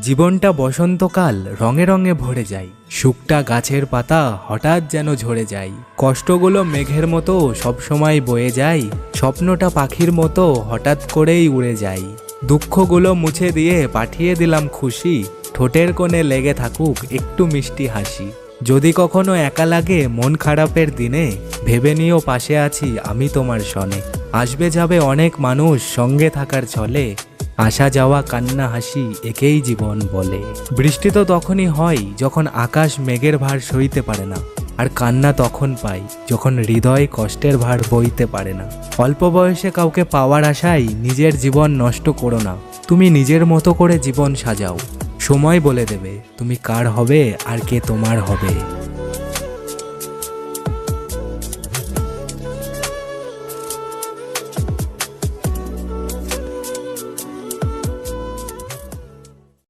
জীবনটা বসন্তকাল রঙে রঙে ভরে যায়। শুকটা গাছের পাতা হঠাৎ যেন ঝরে যায়। কষ্টগুলো মেঘের মতো সবসময় বয়ে যায়। স্বপ্নটা পাখির মতো হঠাৎ করেই উড়ে যায়। দুঃখগুলো মুছে দিয়ে পাঠিয়ে দিলাম খুশি। ঠোঁটের কোণে লেগে থাকুক একটু মিষ্টি হাসি। যদি কখনো একা লাগে মন খারাপের দিনে, ভেবে নিও পাশে আছি আমি তোমার সনে। আসবে যাবে অনেক মানুষ সঙ্গে থাকার ছলে, আসা যাওয়া কান্না হাসি একেই জীবন বলে। বৃষ্টি তো তখনই হয় যখন আকাশ মেঘের ভার সইতে পারে না, আর কান্না তখন পাই যখন হৃদয় কষ্টের ভার বইতে পারে না। অল্প বয়সে কাউকে পাওয়ার আশায় নিজের জীবন নষ্ট করো না। তুমি নিজের মতো করে জীবন সাজাও। সময় বলে দেবে তুমি কার হবে আর কে তোমার হবে।